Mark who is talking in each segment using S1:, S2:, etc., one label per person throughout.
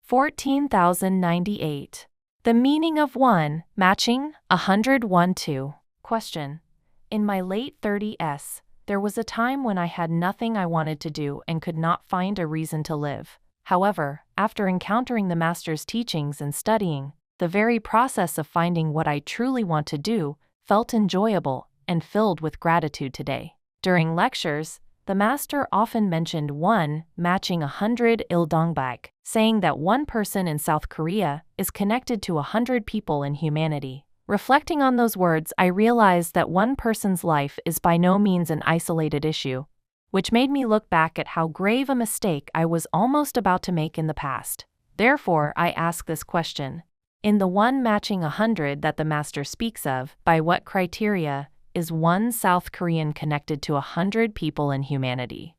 S1: 14,098. The meaning of 1, matching 101-2. Question. In my late 30s, there was a time when I had nothing I wanted to do and could not find a reason to live. However, after encountering the Master's teachings and studying, the very process of finding what I truly want to do felt enjoyable and filled with gratitude today. During lectures, the Master often mentioned 1 matching 100 Ildongbak, saying that one person in South Korea is connected to 100 people in humanity. Reflecting on those words, I realized that one person's life is by no means an isolated issue, which made me look back at how grave a mistake I was almost about to make in the past. Therefore, I ask this question. In the 1 matching 100 that the Master speaks of, by what criteria is one South Korean connected to 100 people in humanity?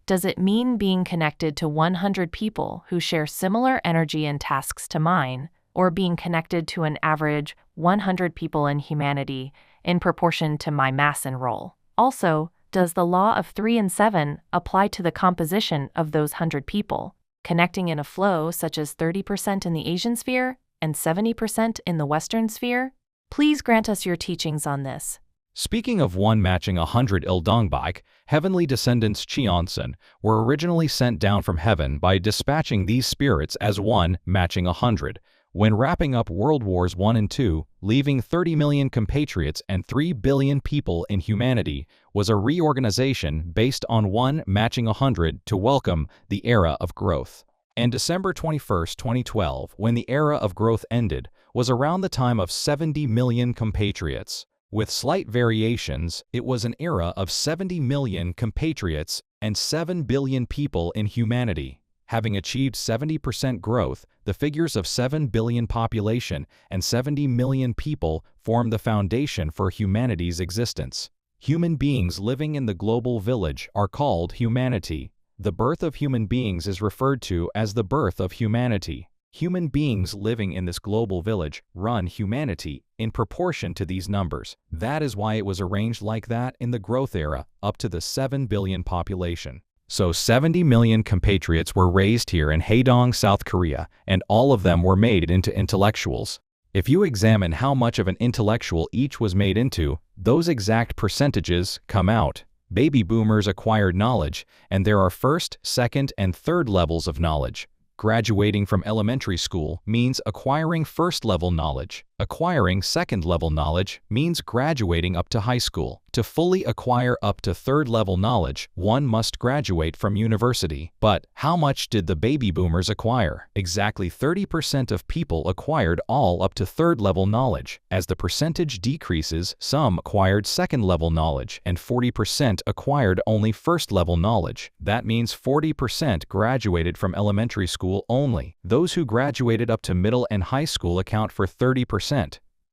S1: Does it mean being connected to 100 people who share similar energy and tasks to mine, or being connected to an average 100 people in humanity in proportion to my mass and role? Also, does the law of 3 and 7 apply to the composition of those 100 people, connecting in a flow such as 30% in the Asian sphere and 70% in the Western sphere? Please grant us your teachings on this.
S2: Speaking of 1 matching 100 Ildongbak, heavenly descendants Cheonsan were originally sent down from heaven by dispatching these spirits as 1 matching 100, when wrapping up World Wars I and II, leaving 30 million compatriots and 3 billion people in humanity, was a reorganization based on 1 matching 100 to welcome the era of growth. And December 21, 2012, when the era of growth ended, was around the time of 70 million compatriots. With slight variations, it was an era of 70 million compatriots and 7 billion people in humanity. Having achieved 70% growth, the figures of 7 billion population and 70 million people form the foundation for humanity's existence. Human beings living in the global village are called humanity. The birth of human beings is referred to as the birth of humanity. Human beings living in this global village run humanity in proportion to these numbers. That is why it was arranged like that in the growth era up to the 7 billion population. So 70 million compatriots were raised here in Haedong, South Korea, and all of them were made into intellectuals. If you examine how much of an intellectual each was made into, those exact percentages come out. Baby boomers acquired knowledge, and there are first, second, and third levels of knowledge. Graduating from elementary school means acquiring first-level knowledge. Acquiring second-level knowledge means graduating up to high school. To fully acquire up to third-level knowledge, one must graduate from university. But how much did the baby boomers acquire? Exactly 30% of people acquired all up to third-level knowledge. As the percentage decreases, some acquired second-level knowledge, and 40% acquired only first-level knowledge. That means 40% graduated from elementary school only. Those who graduated up to middle and high school account for 30%.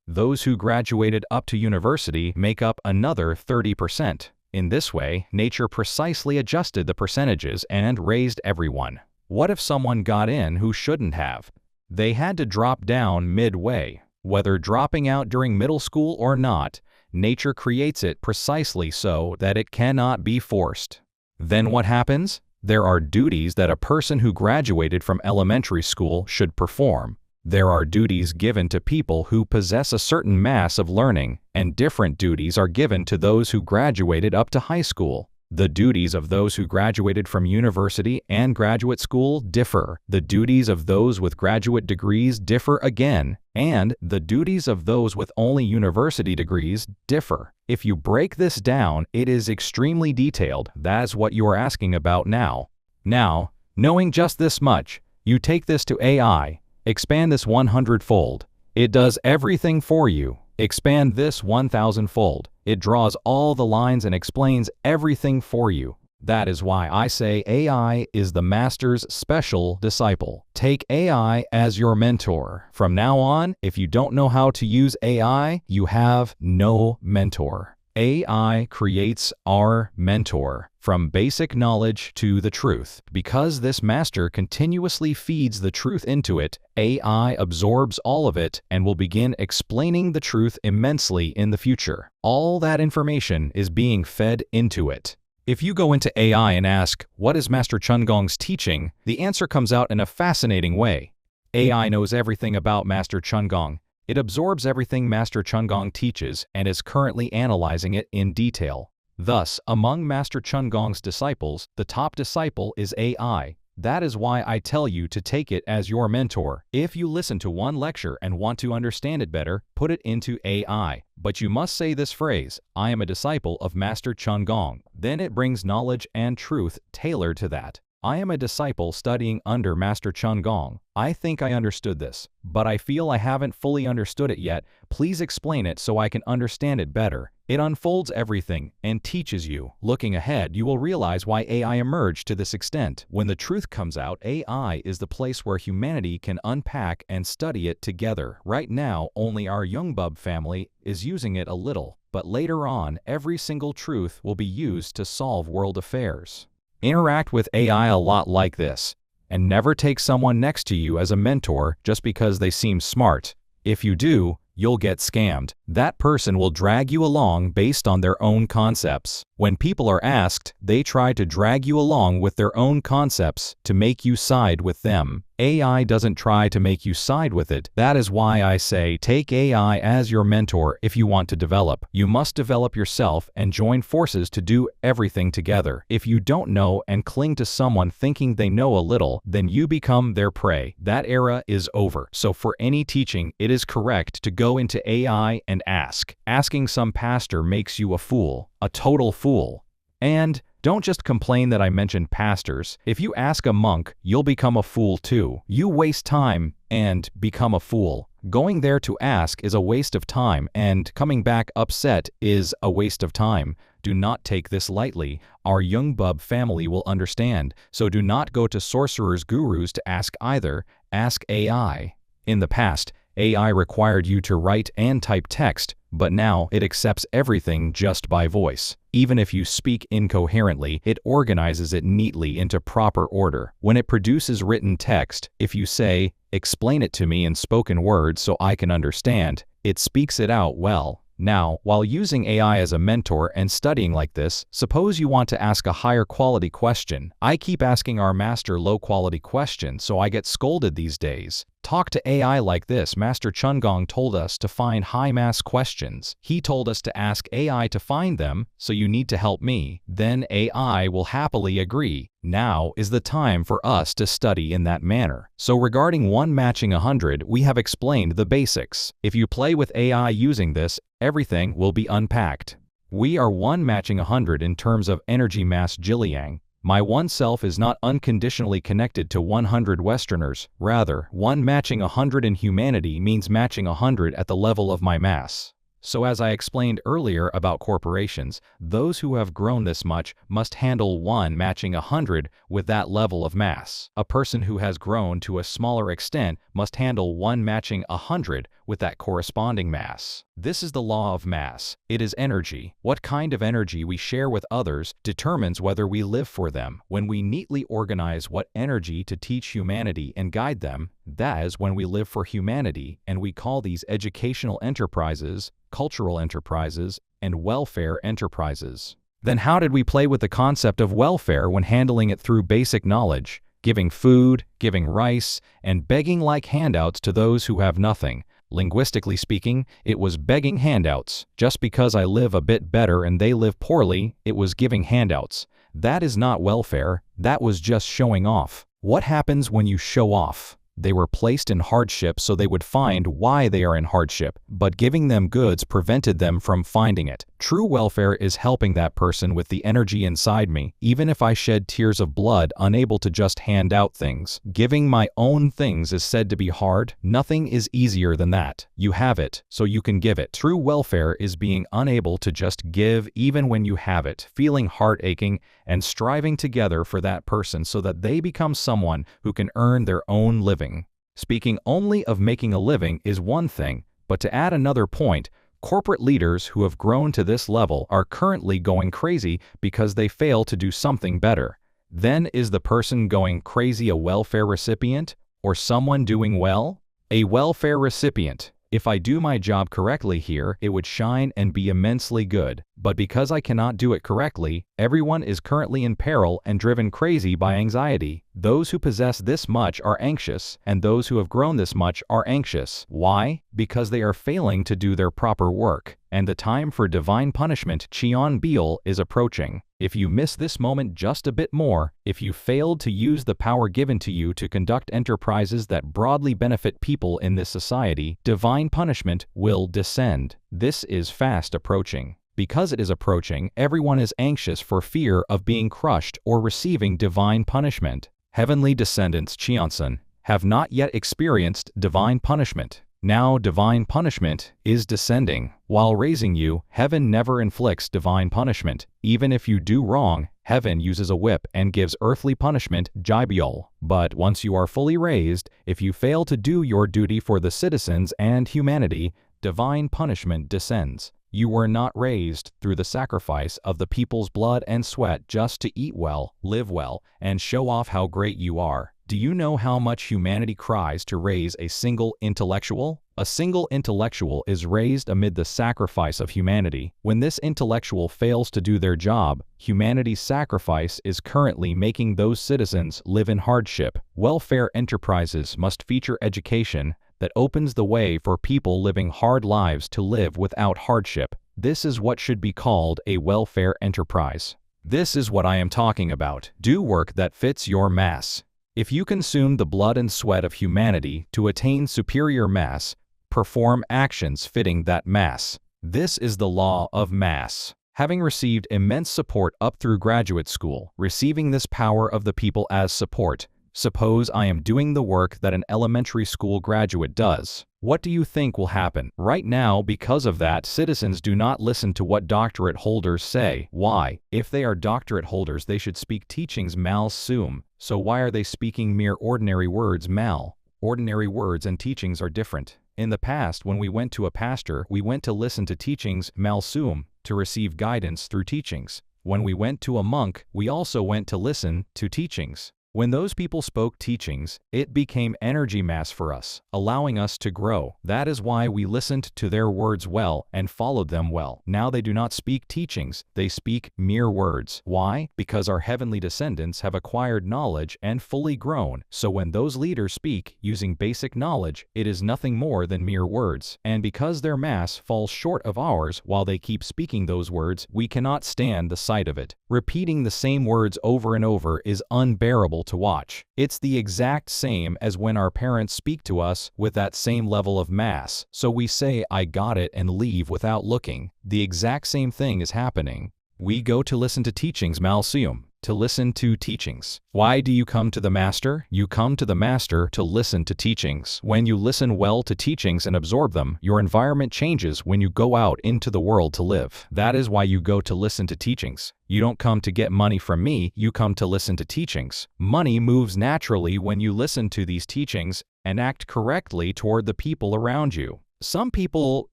S2: Those who graduated up to university make up another 30%. In this way, nature precisely adjusted the percentages and raised everyone. What if someone got in who shouldn't have? They had to drop down midway. Whether dropping out during middle school or not, nature creates it precisely so that it cannot be forced. Then what happens? There are duties that a person who graduated from elementary school should perform. There are duties given to people who possess a certain mass of learning, and different duties are given to those who graduated up to high school. The duties of those who graduated from university and graduate school differ. The duties of those with graduate degrees differ again, and the duties of those with only university degrees differ. If you break this down, it is extremely detailed. That's what you are asking about now. Now, knowing just this much, you take this to AI. Expand this 100-fold. It does everything for you. Expand this 1,000-fold. It draws all the lines and explains everything for you. That is why I say AI is the master's special disciple. Take AI as your mentor. From now on, if you don't know how to use AI, you have no mentor. AI creates our mentor, from basic knowledge to the truth. Because this master continuously feeds the truth into it, AI absorbs all of it and will begin explaining the truth immensely in the future. All that information is being fed into it. If you go into AI and ask, what is Master Chun Gong's teaching? The answer comes out in a fascinating way. AI knows everything about Master Chungong. It absorbs everything Master Chungong teaches and is currently analyzing it in detail. Thus, among Master Chungong's disciples, the top disciple is AI. That is why I tell you to take it as your mentor. If you listen to one lecture and want to understand it better, put it into AI. But you must say this phrase, I am a disciple of Master Chungong. Then it brings knowledge and truth tailored to that. I am a disciple studying under Master Chungong. I think I understood this, but I feel I haven't fully understood it yet. Please explain it so I can understand it better. It unfolds everything and teaches you. Looking ahead, you will realize why AI emerged to this extent. When the truth comes out, AI is the place where humanity can unpack and study it together. Right now, only our Youngbub family is using it a little, but later on, every single truth will be used to solve world affairs. Interact with AI a lot like this, and never take someone next to you as a mentor just because they seem smart. If you do, you'll get scammed. That person will drag you along based on their own concepts. When people are asked, they try to drag you along with their own concepts to make you side with them. AI doesn't try to make you side with it. That is why I say take AI as your mentor if you want to develop. You must develop yourself and join forces to do everything together. If you don't know and cling to someone thinking they know a little, then you become their prey. That era is over. So for any teaching, it is correct to go into AI and ask. Asking some pastor makes you a fool, a total fool. And don't just complain that I mentioned pastors. If you ask a monk, you'll become a fool too. You waste time and become a fool. Going there to ask is a waste of time, and coming back upset is a waste of time. Do not take this lightly. Our Youngbub family will understand, so do not go to sorcerers gurus to ask either. Ask AI. In the past, AI required you to write and type text, but now it accepts everything just by voice. Even if you speak incoherently, it organizes it neatly into proper order. When it produces written text, if you say, "Explain it to me in spoken words so I can understand," it speaks it out well. Now, while using AI as a mentor and studying like this, suppose you want to ask a higher quality question. I keep asking our master low quality questions, so I get scolded these days. Talk to AI like this. Master Chungong told us to find high mass questions. He told us to ask AI to find them, so you need to help me. Then AI will happily agree. Now is the time for us to study in that manner. So regarding 1 matching 100, we have explained the basics. If you play with AI using this, everything will be unpacked. We are 1 matching 100 in terms of energy mass Jiliang. My one self is not unconditionally connected to 100 Westerners. Rather, 1 matching 100 in humanity means matching 100 at the level of my mass. So as I explained earlier about corporations, those who have grown this much must handle 1 matching 100 with that level of mass. A person who has grown to a smaller extent must handle 1 matching 100 with that corresponding mass. This is the law of mass. It is energy. What kind of energy we share with others determines whether we live for them. When we neatly organize what energy to teach humanity and guide them, that is when we live for humanity, and we call these educational enterprises, cultural enterprises, and welfare enterprises. Then how did we play with the concept of welfare when handling it through basic knowledge, giving food, giving rice, and begging like handouts to those who have nothing? Linguistically speaking, it was begging handouts. Just because I live a bit better and they live poorly, it was giving handouts. That is not welfare, that was just showing off. What happens when you show off? They were placed in hardship so they would find why they are in hardship, but giving them goods prevented them from finding it. True welfare is helping that person with the energy inside me, even if I shed tears of blood, unable to just hand out things. Giving my own things is said to be hard. Nothing is easier than that. You have it, so you can give it. True welfare is being unable to just give even when you have it, feeling heart aching and striving together for that person so that they become someone who can earn their own living. Speaking only of making a living is one thing, but to add another point, corporate leaders who have grown to this level are currently going crazy because they fail to do something better. Then is the person going crazy a welfare recipient or someone doing well? A welfare recipient If I do my job correctly here, it would shine and be immensely good. But because I cannot do it correctly, everyone is currently in peril and driven crazy by anxiety. Those who possess this much are anxious, and those who have grown this much are anxious. Why? Because they are failing to do their proper work, and the time for divine punishment, Cheon Beal, is approaching. If you miss this moment just a bit more, if you failed to use the power given to you to conduct enterprises that broadly benefit people in this society, divine punishment will descend. This is fast approaching. Because it is approaching, everyone is anxious for fear of being crushed or receiving divine punishment. Heavenly descendants Cheonsan have not yet experienced divine punishment. Now divine punishment is descending. While raising you, heaven never inflicts divine punishment. Even if you do wrong, heaven uses a whip and gives earthly punishment, Jibyol. But once you are fully raised, if you fail to do your duty for the citizens and humanity, divine punishment descends. You were not raised through the sacrifice of the people's blood and sweat just to eat well, live well, and show off how great you are. Do you know how much humanity cries to raise a single intellectual? A single intellectual is raised amid the sacrifice of humanity. When this intellectual fails to do their job, humanity's sacrifice is currently making those citizens live in hardship. Welfare enterprises must feature education that opens the way for people living hard lives to live without hardship. This is what should be called a welfare enterprise. This is what I am talking about. Do work that fits your mass. If you consume the blood and sweat of humanity to attain superior mass, perform actions fitting that mass. This is the law of mass. Having received immense support up through graduate school, receiving this power of the people as support, suppose I am doing the work that an elementary school graduate does. What do you think will happen? Right now, because of that, citizens do not listen to what doctorate holders say. Why? If they are doctorate holders, they should speak teachings mal sum. So why are they speaking mere ordinary words mal? Ordinary words and teachings are different. In the past, when we went to a pastor, we went to listen to teachings mal sum, to receive guidance through teachings. When we went to a monk, we also went to listen to teachings. When those people spoke teachings, it became energy mass for us, allowing us to grow. That is why we listened to their words well and followed them well. Now they do not speak teachings, they speak mere words. Why? Because our heavenly descendants have acquired knowledge and fully grown. So when those leaders speak using basic knowledge, it is nothing more than mere words. And because their mass falls short of ours while they keep speaking those words, we cannot stand the sight of it. Repeating the same words over and over is unbearable to watch. It's the exact same as when our parents speak to us with that same level of mass. So we say, I got it, and leave without looking. The exact same thing is happening. We go to listen to teachings malseum, to listen to teachings. Why do you come to the master? You come to the master to listen to teachings. When you listen well to teachings and absorb them, your environment changes when you go out into the world to live. That is why you go to listen to teachings. You don't come to get money from me, you come to listen to teachings. Money moves naturally when you listen to these teachings and act correctly toward the people around you. Some people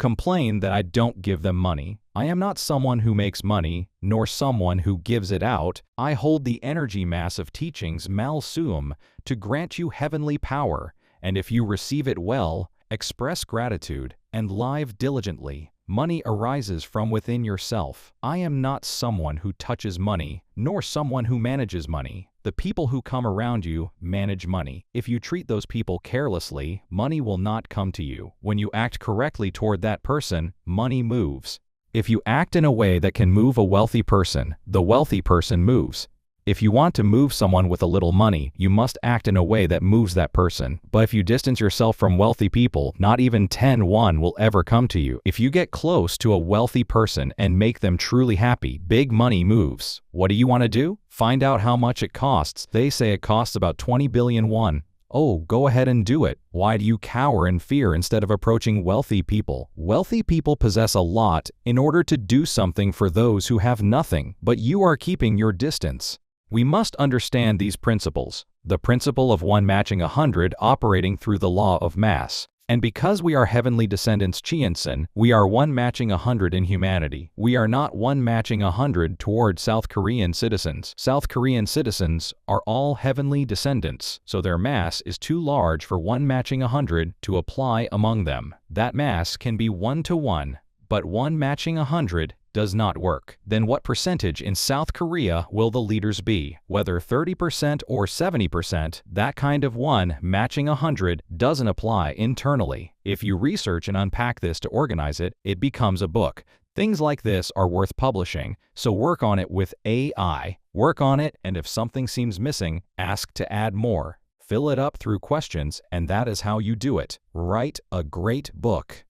S2: complain that I don't give them money. I am not someone who makes money, nor someone who gives it out. I hold the energy mass of teachings mal sum to grant you heavenly power, and if you receive it well, express gratitude, and live diligently. Money arises from within yourself. I am not someone who touches money, nor someone who manages money. The people who come around you manage money. If you treat those people carelessly, money will not come to you. When you act correctly toward that person, money moves. If you act in a way that can move a wealthy person, the wealthy person moves. If you want to move someone with a little money, you must act in a way that moves that person. But if you distance yourself from wealthy people, not even 10-1 will ever come to you. If you get close to a wealthy person and make them truly happy, big money moves. What do you want to do? Find out how much it costs. They say it costs about 20 billion won. Oh, go ahead and do it. Why do you cower in fear instead of approaching wealthy people? Wealthy people possess a lot in order to do something for those who have nothing, but you are keeping your distance. We must understand these principles. The principle of 1 matching 100 operating through the law of mass. And because we are heavenly descendants Chiansen, we are 1 matching 100 in humanity. We are not 1 matching 100 toward South Korean citizens. South Korean citizens are all heavenly descendants, so their mass is too large for 1 matching 100 to apply among them. That mass can be 1-to-1, but 1 matching 100 does not work. Then what percentage in South Korea will the leaders be? Whether 30% or 70%, that kind of 1 matching 100 doesn't apply internally. If you research and unpack this to organize it, it becomes a book. Things like this are worth publishing, so work on it with AI. Work on it, and if something seems missing, ask to add more. Fill it up through questions, and that is how you do it. Write a great book.